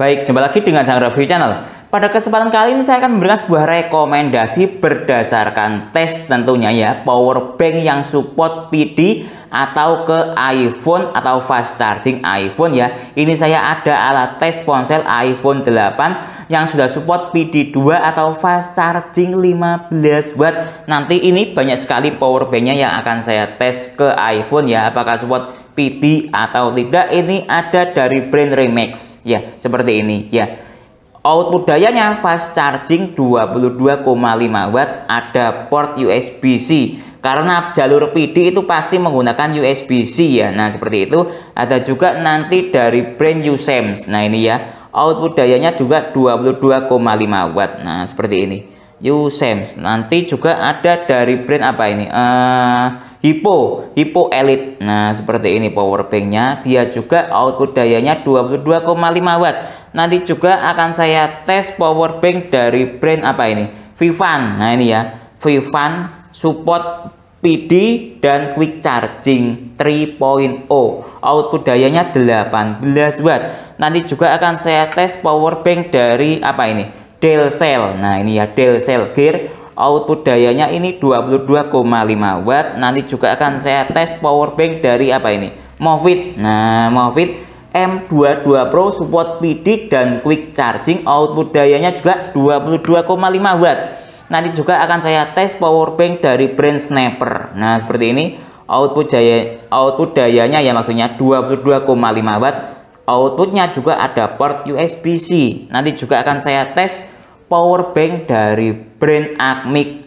Baik, jumpa lagi dengan Sang Review Channel. Pada kesempatan kali ini saya akan memberikan sebuah rekomendasi berdasarkan tes tentunya ya, power bank yang support PD atau ke iPhone atau fast charging iPhone ya. Ini saya ada alat tes ponsel iPhone 8 yang sudah support PD 2 atau fast charging 15 watt. Nanti ini banyak sekali power banknya yang akan saya tes ke iPhone ya, apakah support PD atau tidak. Ini ada dari brand Remax ya, seperti ini ya. Output dayanya fast charging 22,5 watt, ada port USB-C. Karena jalur PD itu pasti menggunakan USB-C ya. Nah, seperti itu. Ada juga nanti dari brand Usems. Nah, ini ya. Output dayanya juga 22,5 watt. Nah, seperti ini. Usems. Nanti juga ada dari brand apa ini? Hypo Elite. Nah, seperti ini power banknya. Dia juga output dayanya 22,5 watt. Nanti juga akan saya tes power bank dari brand apa ini? Vivan. Nah, ini ya. Vivan support PD dan quick charging 3.0. Output dayanya 18 watt. Nanti juga akan saya tes power bank dari apa ini? Delcel. Nah, ini ya Delcel Gear. Output dayanya ini 22,5 watt. Nanti juga akan saya tes power bank dari apa ini? Movit. Nah, Movit M22 Pro support PD dan quick charging, output dayanya juga 22,5 watt. Nanti juga akan saya tes power bank dari brand Snapper. Nah, seperti ini output dayanya ya, maksudnya 22,5 watt. Outputnya juga ada port USB-C. Nanti juga akan saya tes power bank dari brand Acmic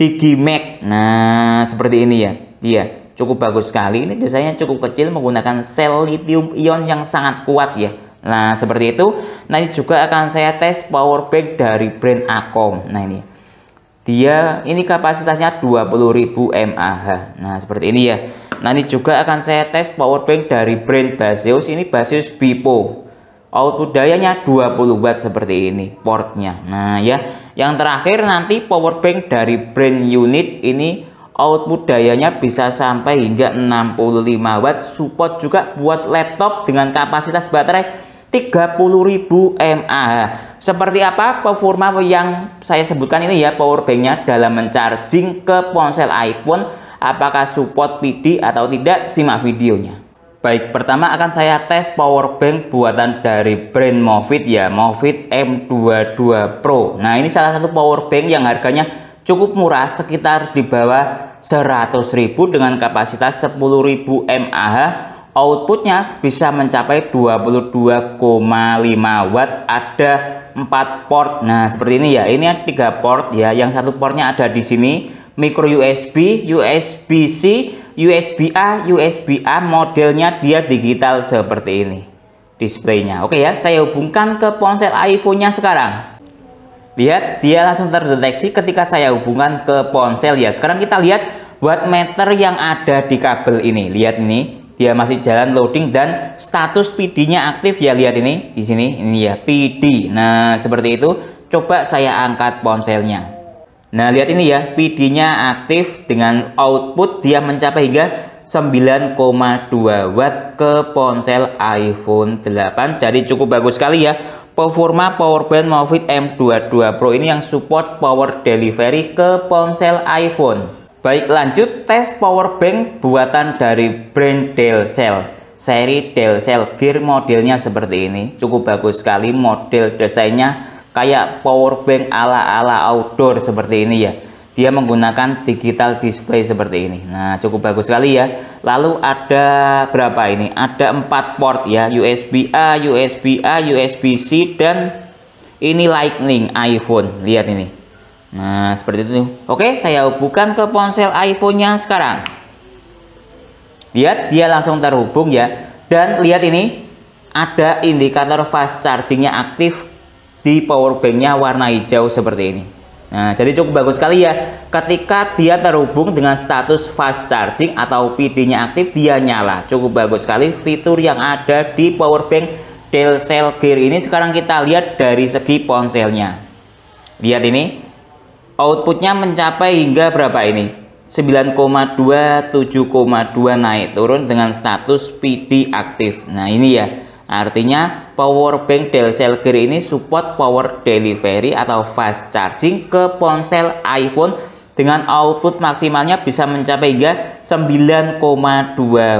Digimax. Nah, seperti ini ya. Iya, cukup bagus sekali. Ini biasanya cukup kecil, menggunakan sel lithium ion yang sangat kuat ya. Nah, seperti itu. Nanti juga akan saya tes power bank dari brand Acom. Nah, ini dia, ini kapasitasnya 20.000 mAh. Nah, seperti ini ya. Nanti juga akan saya tes power bank dari brand Baseus. Ini Baseus Bipo. Output dayanya 20 watt seperti ini portnya. Nah ya, yang terakhir nanti power bank dari brand Unit. Ini output dayanya bisa sampai hingga 65 watt. Support juga buat laptop dengan kapasitas baterai 30.000 mAh. Seperti apa performa yang saya sebutkan ini ya, power banknya dalam mencharging ke ponsel iPhone, apakah support PD atau tidak? Simak videonya. Baik, pertama akan saya tes power bank buatan dari brand Movit ya, Movit M22 Pro. Nah, ini salah satu power bank yang harganya cukup murah, sekitar di bawah 100.000 dengan kapasitas 10.000 mAh. Outputnya bisa mencapai 22,5 watt, ada 4 port. Nah, seperti ini ya. Ini ada 3 port ya. Yang satu portnya ada di sini, micro USB, USB-C, USB-A, USB-A. Modelnya dia digital seperti ini displaynya. Oke ya, saya hubungkan ke ponsel iPhone-nya sekarang. Lihat, dia langsung terdeteksi ketika saya hubungkan ke ponsel ya. Sekarang kita lihat wattmeter yang ada di kabel ini. Lihat ini, dia masih jalan loading dan status PD-nya aktif ya. Lihat ini di sini, ini ya PD. Nah, seperti itu. Coba saya angkat ponselnya. Nah, lihat ini ya, PD-nya aktif dengan output dia mencapai hingga 9,2 watt ke ponsel iPhone 8. Jadi cukup bagus sekali ya performa power bank Movit M22 Pro ini yang support power delivery ke ponsel iPhone. Baik, lanjut tes power bank buatan dari brand Delcel. Seri Delcel Gear, modelnya seperti ini. Cukup bagus sekali, model desainnya kayak power bank ala-ala outdoor seperti ini ya. Dia menggunakan digital display seperti ini. Nah, cukup bagus sekali ya. Lalu ada berapa ini? Ada 4 port ya, USB-A, USB-A, USB-C, dan ini Lightning iPhone. Lihat ini. Nah, seperti itu. Oke, saya hubungkan ke ponsel iPhone-nya sekarang. Lihat, dia langsung terhubung ya. Dan lihat ini, ada indikator fast chargingnya aktif di power banknya warna hijau seperti ini. Nah, jadi cukup bagus sekali ya. Ketika dia terhubung dengan status fast charging atau PD-nya aktif, dia nyala. Cukup bagus sekali fitur yang ada di power bank Delcel Gear ini. Sekarang kita lihat dari segi ponselnya. Lihat ini, outputnya mencapai hingga berapa ini? 9,2, 7,2, naik turun dengan status PD aktif. Nah, ini ya. Artinya power bank Dell Cell Gear ini support power delivery atau fast charging ke ponsel iPhone dengan output maksimalnya bisa mencapai hingga 9,2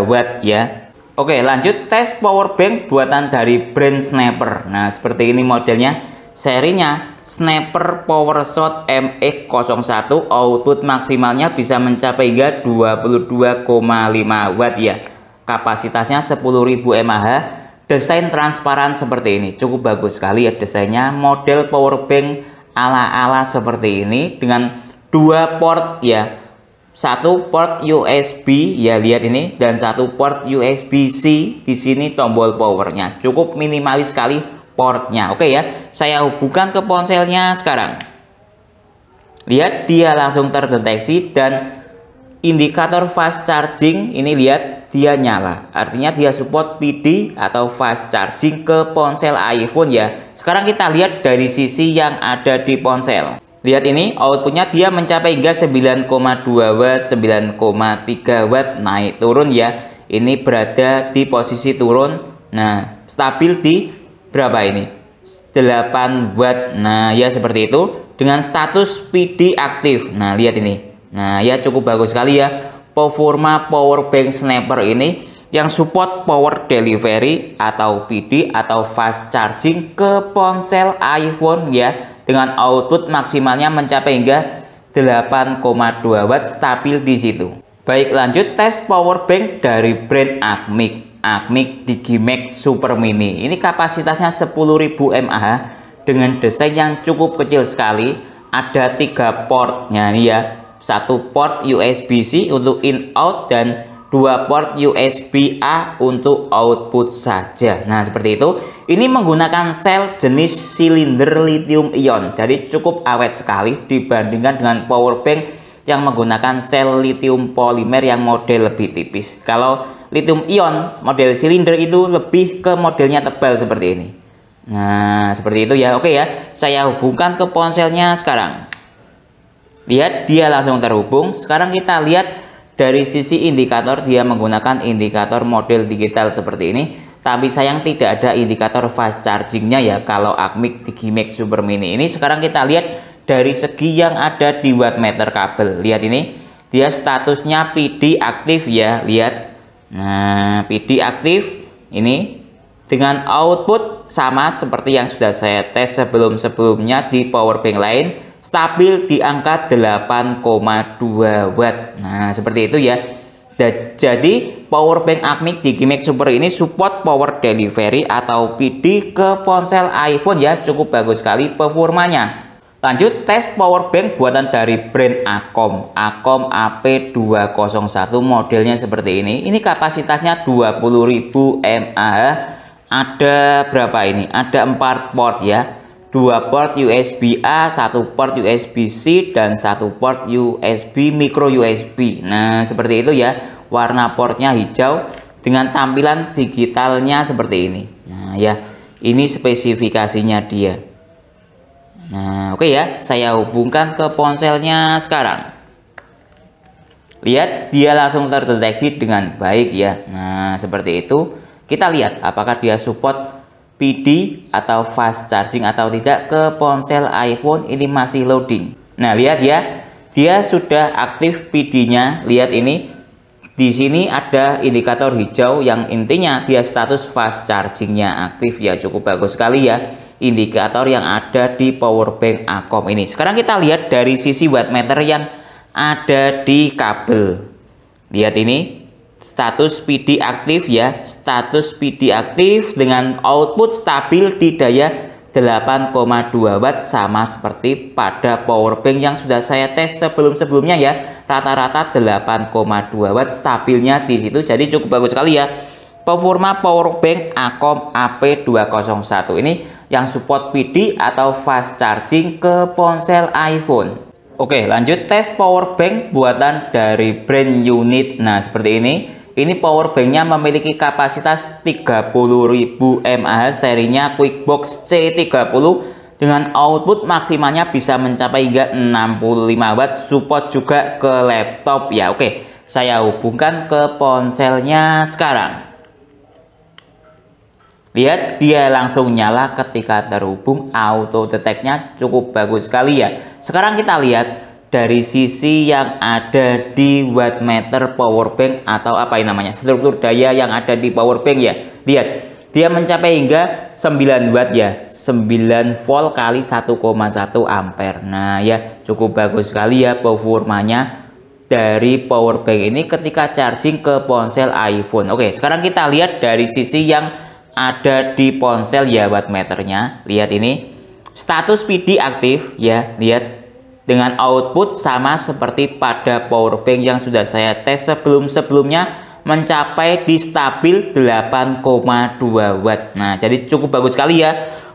watt ya. Oke, lanjut tes power bank buatan dari brand Snapper. Nah, seperti ini modelnya. Serinya Snapper PowerShot MX01, output maksimalnya bisa mencapai hingga 22,5 watt ya. Kapasitasnya 10.000 mAh. Desain transparan seperti ini, cukup bagus sekali ya desainnya. Model power bank ala-ala seperti ini dengan 2 port ya. 1 port USB ya, lihat ini, dan 1 port USB-C. Di sini tombol powernya cukup minimalis sekali portnya. Oke ya, saya hubungkan ke ponselnya sekarang. Lihat, dia langsung terdeteksi dan indikator fast charging ini, lihat, dia nyala. Artinya dia support PD atau fast charging ke ponsel iPhone ya. Sekarang kita lihat dari sisi yang ada di ponsel. Lihat ini, outputnya dia mencapai hingga 9,2 watt, 9,3 watt, naik turun ya. Ini berada di posisi turun. Nah, stabil di berapa ini? 8 watt. Nah, ya seperti itu. Dengan status PD aktif. Nah, lihat ini. Nah, ya cukup bagus sekali ya. Performa power bank Snapper ini yang support power delivery atau PD atau fast charging ke ponsel iPhone ya. Dengan output maksimalnya mencapai hingga 8,2 watt, stabil di situ. Baik, lanjut tes power bank dari brand Acmic Digimax Super Mini. Ini kapasitasnya 10.000 mAh dengan desain yang cukup kecil sekali. Ada 3 portnya nih ya. 1 port USB-C untuk in out dan 2 port USB-A untuk output saja. Nah, seperti itu. Ini menggunakan sel jenis silinder lithium ion. Jadi cukup awet sekali dibandingkan dengan power bank yang menggunakan sel lithium polimer yang model lebih tipis. Kalau lithium ion model silinder itu lebih ke modelnya tebal seperti ini. Nah, seperti itu ya. Oke ya, saya hubungkan ke ponselnya sekarang. Lihat, dia langsung terhubung. Sekarang kita lihat dari sisi indikator, dia menggunakan indikator model digital seperti ini. Tapi sayang tidak ada indikator fast chargingnya ya kalau Acmic Digimax Super Mini ini. Sekarang kita lihat dari segi yang ada di wattmeter kabel. Lihat ini, dia statusnya PD aktif ya, lihat. Nah, PD aktif ini dengan output sama seperti yang sudah saya tes sebelum-sebelumnya di power bank lain, stabil di angka 8,2 watt. Nah, seperti itu ya. Jadi power bank Acmic Digimax Super ini support power delivery atau PD ke ponsel iPhone ya, cukup bagus sekali performanya. Lanjut tes power bank buatan dari brand Acom AP201, modelnya seperti ini. Ini kapasitasnya 20.000 mAh. Ada berapa ini? Ada 4 port ya. 2 port USB-A, 1 port USB-C, dan 1 port USB micro USB. Nah, seperti itu ya. Warna portnya hijau dengan tampilan digitalnya seperti ini. Nah, ya. Ini spesifikasinya dia. Nah, oke ya. Saya hubungkan ke ponselnya sekarang. Lihat, dia langsung terdeteksi dengan baik ya. Nah, seperti itu. Kita lihat apakah dia support PD atau fast charging atau tidak ke ponsel iPhone. Ini masih loading. Nah, lihat ya, dia sudah aktif PD-nya. Lihat ini, di sini ada indikator hijau yang intinya dia status fast chargingnya aktif ya, cukup bagus sekali ya indikator yang ada di power bank Acom ini. Sekarang kita lihat dari sisi wattmeter yang ada di kabel. Lihat ini. Status PD aktif ya, status PD aktif dengan output stabil di daya 8,2 watt sama seperti pada power bank yang sudah saya tes sebelum-sebelumnya ya. Rata-rata 8,2 watt stabilnya di situ, jadi cukup bagus sekali ya. Performa power bank Acom AP201 ini yang support PD atau fast charging ke ponsel iPhone. Oke, lanjut tes power bank buatan dari brand Unit. Nah, seperti ini. Ini power banknya memiliki kapasitas 30.000 mAh, serinya Quickbox C30 dengan output maksimalnya bisa mencapai hingga 65 watt, support juga ke laptop ya. Oke, saya hubungkan ke ponselnya sekarang. Lihat, dia langsung nyala ketika terhubung, auto detect-nya cukup bagus sekali ya. Sekarang kita lihat dari sisi yang ada di wattmeter power bank atau apa yang namanya, struktur daya yang ada di power bank ya. Lihat, dia mencapai hingga 9 watt ya, 9 volt kali 1,1 ampere. Nah ya, cukup bagus sekali ya performanya dari power bank ini ketika charging ke ponsel iPhone. Oke, sekarang kita lihat dari sisi yang ada di ponsel ya wattmeternya. Lihat ini, status PD aktif ya. Lihat, dengan output sama seperti pada power bank yang sudah saya tes sebelumnya, mencapai di stabil 8,2 watt. Nah, jadi cukup bagus sekali ya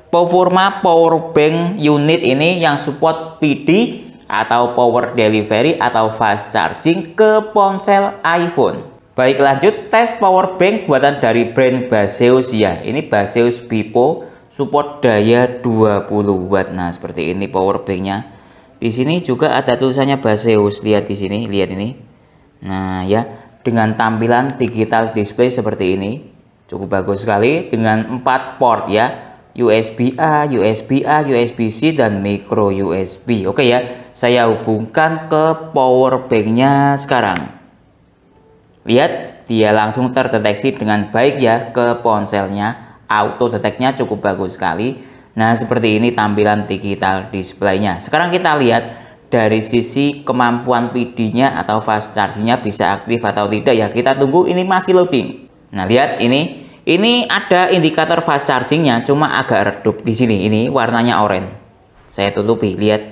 performa power bank unit ini yang support PD atau power delivery atau fast charging ke ponsel iPhone. Baik, lanjut tes power bank buatan dari brand Baseus ya. Ini Baseus Pipo, support daya 20 watt. Nah, seperti ini power banknya. Di sini juga ada tulisannya Baseus. Lihat di sini, lihat ini. Nah ya, dengan tampilan digital display seperti ini, cukup bagus sekali dengan 4 port ya. USB-A, USB-A, USB-C dan micro USB. Oke ya, saya hubungkan ke power banknya sekarang. Lihat, dia langsung terdeteksi dengan baik ya ke ponselnya. Auto detect-nya cukup bagus sekali. Nah, seperti ini tampilan digital display-nya. Sekarang kita lihat dari sisi kemampuan PD-nya atau fast charging-nya bisa aktif atau tidak ya. Kita tunggu, ini masih loading. Nah, lihat ini ada indikator fast charging-nya, cuma agak redup di sini. Ini warnanya oranye. Saya tutupi, lihat.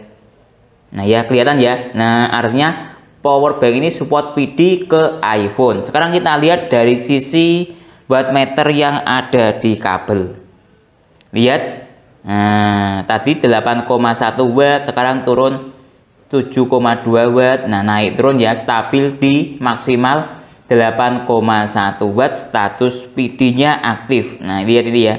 Nah, ya kelihatan ya. Nah, artinya power bank ini support PD ke iPhone. Sekarang kita lihat dari sisi wattmeter yang ada di kabel. Lihat, nah, tadi 8,1 watt, sekarang turun 7,2 watt. Nah, naik turun ya, stabil di maksimal 8,1 watt, status PD-nya aktif. Nah, lihat ini ya.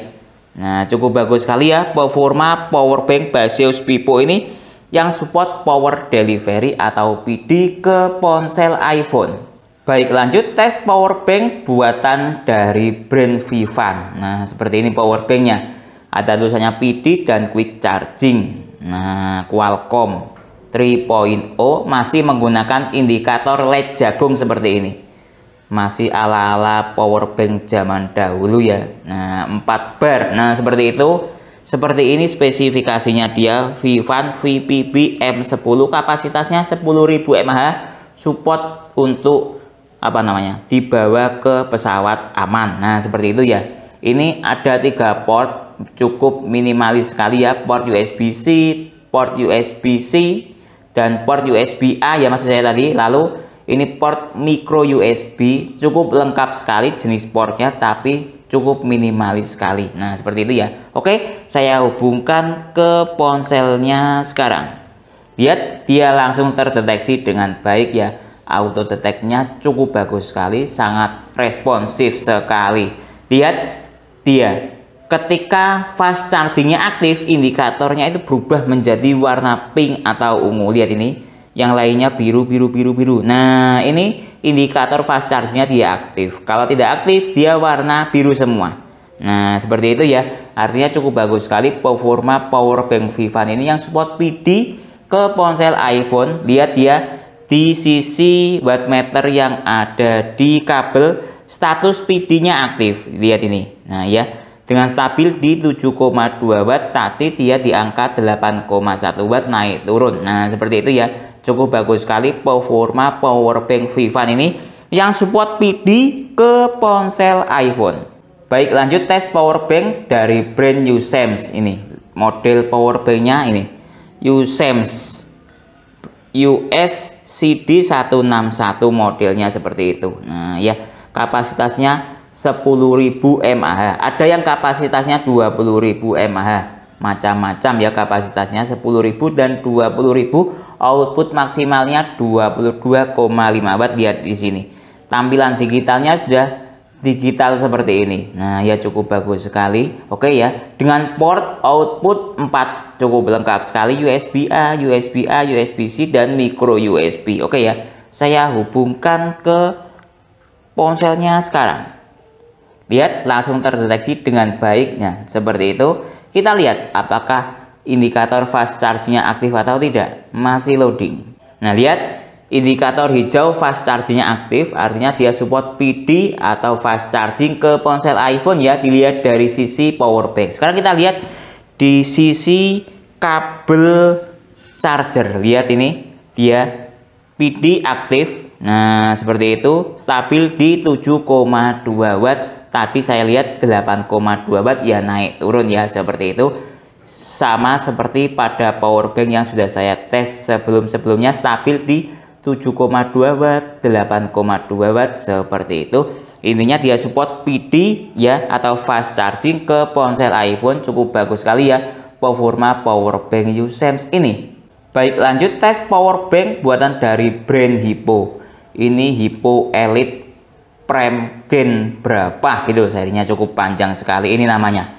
Nah, cukup bagus sekali ya performa power bank Baseus Pipo ini yang support power delivery atau PD ke ponsel iPhone. Baik, lanjut tes power bank buatan dari brand Vivan. Nah, seperti ini power banknya. Ada tulisannya PD dan quick charging. Nah, Qualcomm 3.0 masih menggunakan indikator LED jagung seperti ini. Masih ala-ala power bank zaman dahulu ya. Nah, 4 bar. Nah, seperti itu. Seperti ini spesifikasinya dia, Vivan VPB M10, kapasitasnya 10.000 mAh, support untuk apa namanya, dibawa ke pesawat aman. Nah, seperti itu ya. Ini ada 3 port, cukup minimalis sekali ya, port USB-C, port USB-C dan port USB-A ya maksud saya tadi. Lalu ini port micro USB, cukup lengkap sekali jenis portnya, tapi cukup minimalis sekali. Nah, seperti itu ya. Oke, saya hubungkan ke ponselnya sekarang. Lihat, dia langsung terdeteksi dengan baik ya. Auto detect-nya cukup bagus sekali, sangat responsif sekali. Lihat, dia ketika fast chargingnya aktif, indikatornya itu berubah menjadi warna pink atau ungu. Lihat ini, yang lainnya biru. Nah, ini indikator fast chargingnya dia aktif. Kalau tidak aktif, dia warna biru semua. Nah, seperti itu ya. Artinya cukup bagus sekali performa power bank Vivan ini yang support PD ke ponsel iPhone. Lihat dia di sisi wattmeter yang ada di kabel, status PD-nya aktif. Lihat ini. Nah, ya. Dengan stabil di 7,2 watt, tadi dia di angka 8,1 watt, naik turun. Nah, seperti itu ya. Cukup bagus sekali performa power bank Vivan ini yang support PD ke ponsel iPhone. Baik, lanjut tes power bank dari brand Usems ini. Model power banknya ini Usems USCD161 modelnya seperti itu. Nah ya, kapasitasnya 10.000 mAh. Ada yang kapasitasnya 20.000 mAh. Macam-macam ya kapasitasnya, 10.000 dan 20.000. Output maksimalnya 22,5 watt. Lihat di sini. Tampilan digitalnya sudah digital seperti ini. Nah, ya cukup bagus sekali. Oke ya. Dengan port output 4 cukup lengkap sekali, USB-A, USB-A, USB-C dan micro USB. Oke ya. Saya hubungkan ke ponselnya sekarang. Lihat, langsung terdeteksi dengan baiknya. Seperti itu. Kita lihat apakah indikator fast chargingnya aktif atau tidak. Masih loading. Nah, lihat indikator hijau fast chargingnya aktif, artinya dia support PD atau fast charging ke ponsel iPhone ya. Dilihat dari sisi power bank. Sekarang kita lihat di sisi kabel charger. Lihat ini, dia PD aktif. Nah, seperti itu, stabil di 7,2 watt. Tadi saya lihat 8,2 watt ya, naik turun ya, seperti itu. Sama seperti pada power bank yang sudah saya tes sebelumnya, stabil di 7,2 watt, 8,2 watt, seperti itu. Intinya dia support PD ya, atau fast charging ke ponsel iPhone. Cukup bagus sekali ya performa power bank Usems ini. Baik, lanjut tes power bank buatan dari brand Hippo. Ini Hippo Elite Prime Gen berapa gitu, serinya cukup panjang sekali. Ini namanya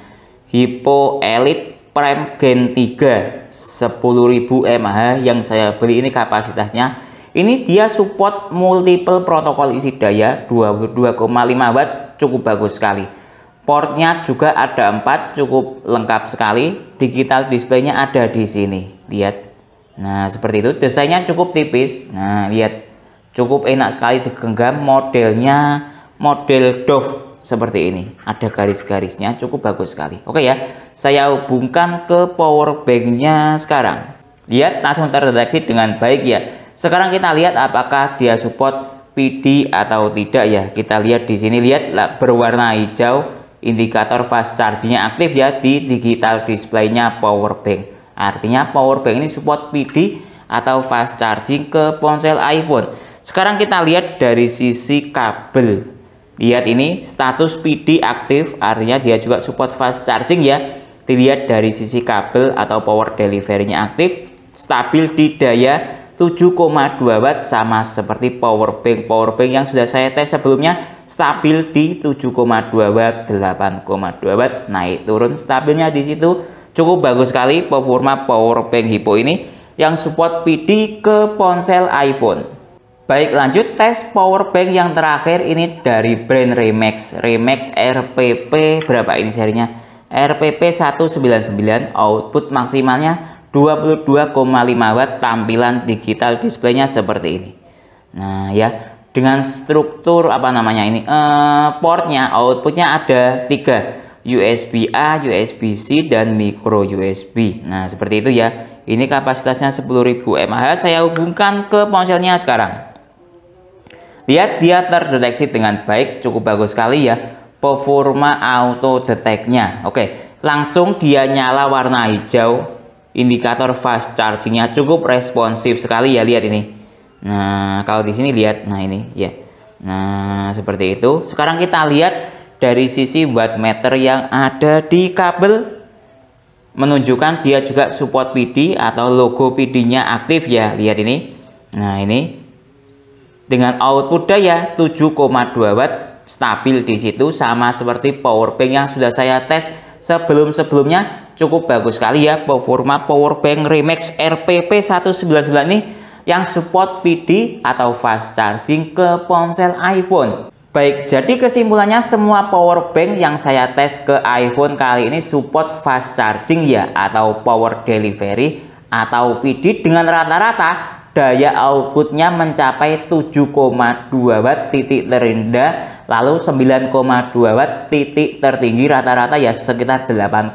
Hippo Elite Prime Gen 3 10.000 mAh yang saya beli. Ini kapasitasnya, ini dia support multiple protokol isi daya 22,5 watt, cukup bagus sekali. Portnya juga ada 4, cukup lengkap sekali. Digital displaynya ada di sini, lihat. Nah, seperti itu, desainnya cukup tipis. Nah, lihat, cukup enak sekali digenggam. Modelnya model Dove seperti ini, ada garis-garisnya, cukup bagus sekali. Oke ya, saya hubungkan ke power banknya sekarang. Lihat, langsung terdeteksi dengan baik ya. Sekarang kita lihat apakah dia support PD atau tidak ya. Kita lihat di sini, lihat berwarna hijau, indikator fast chargingnya aktif ya di digital displaynya power bank. Artinya power bank ini support PD atau fast charging ke ponsel iPhone. Sekarang kita lihat dari sisi kabel. Lihat ini, status PD aktif, artinya dia juga support fast charging ya. Dilihat dari sisi kabel atau power delivery-nya aktif, stabil di daya 7,2 watt, sama seperti power bank yang sudah saya tes sebelumnya, stabil di 7,2 watt, 8,2 watt, naik turun stabilnya di situ. Cukup bagus sekali performa power bank Hippo ini yang support PD ke ponsel iPhone. Baik, lanjut tes power bank yang terakhir. Ini dari brand Remax RPP berapa ini serinya, RPP 199. Output maksimalnya 22,5 watt. Tampilan digital displaynya seperti ini. Nah ya, dengan struktur apa namanya ini, portnya, outputnya ada 3, USB A, USB C, dan micro USB. Nah, seperti itu ya. Ini kapasitasnya 10.000 mAh. Saya hubungkan ke ponselnya sekarang. Lihat, dia terdeteksi dengan baik, cukup bagus sekali ya performa auto detect-nya. Oke, langsung dia nyala warna hijau. Indikator fast chargingnya cukup responsif sekali ya, lihat ini. Nah, kalau di sini lihat, nah ini ya. Nah, seperti itu. Sekarang kita lihat dari sisi wattmeter yang ada di kabel, menunjukkan dia juga support PD atau logo PD-nya aktif ya. Lihat ini. Nah, ini dengan output daya 7,2 watt, stabil di situ, sama seperti power bank yang sudah saya tes sebelumnya. Cukup bagus sekali ya performa power bank Remax RPP 199 ini yang support PD atau fast charging ke ponsel iPhone. Baik, jadi kesimpulannya semua power bank yang saya tes ke iPhone kali ini support fast charging ya, atau power delivery atau PD dengan rata-rata daya outputnya mencapai 7,2 watt titik terendah, lalu 9,2 watt titik tertinggi, rata-rata ya sekitar 8,2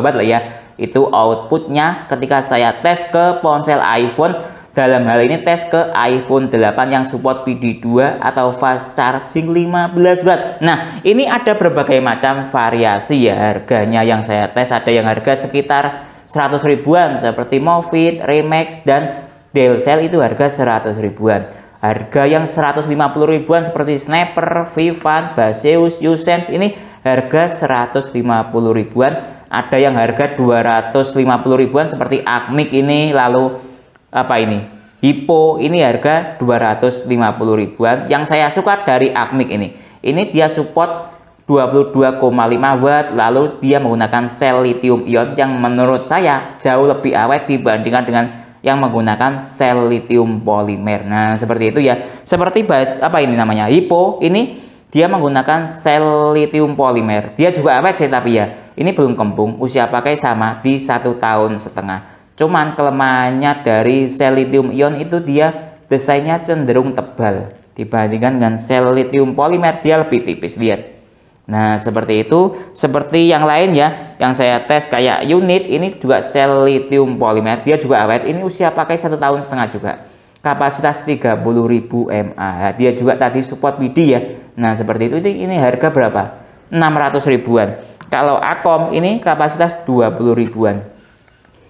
watt lah ya. Itu outputnya ketika saya tes ke ponsel iPhone. Dalam hal ini tes ke iPhone 8 yang support PD2 atau fast charging 15 watt. Nah, ini ada berbagai macam variasi ya harganya yang saya tes. Ada yang harga sekitar 100 ribuan seperti Movit, Remax, dan Delcel itu harga 100 ribuan. Harga yang 150 ribuan seperti Snapper, Vivan, Baseus, Usems ini harga 150 ribuan. Ada yang harga 250 ribuan seperti Acmic ini, lalu apa ini, Hippo ini harga 250 ribuan. Yang saya suka dari Acmic ini dia support 22,5 watt, lalu dia menggunakan sel lithium ion yang menurut saya jauh lebih awet dibandingkan dengan yang menggunakan sel lithium polimer. Nah, seperti itu ya. Seperti apa ini namanya, Hippo ini Dia menggunakan sel lithium polimer. Dia juga awet sih tapi ya. Ini belum kembung, usia pakai sama di 1,5 tahun. Cuman kelemahannya dari sel lithium ion itu dia desainnya cenderung tebal. Dibandingkan dengan sel lithium polimer dia lebih tipis, lihat. Nah seperti itu. Seperti yang lain ya, yang saya tes kayak unit ini juga sel lithium polimer. Dia juga awet, ini usia pakai 1,5 tahun juga. Kapasitas 30.000 mAh. Dia juga tadi support WD ya. Nah seperti itu. Ini harga berapa? 600 ribuan. Kalau Akom ini kapasitas 20 ribuan.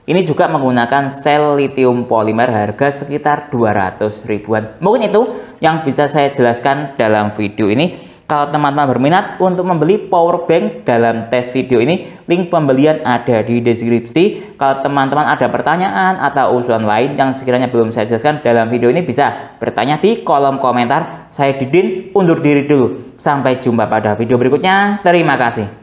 Ini juga menggunakan sel lithium polimer, harga sekitar 200 ribuan. Mungkin itu yang bisa saya jelaskan dalam video ini. Kalau teman-teman berminat untuk membeli power bank dalam tes video ini, link pembelian ada di deskripsi. Kalau teman-teman ada pertanyaan atau usulan lain yang sekiranya belum saya jelaskan dalam video ini, bisa bertanya di kolom komentar. Saya Didin undur diri dulu. Sampai jumpa pada video berikutnya. Terima kasih.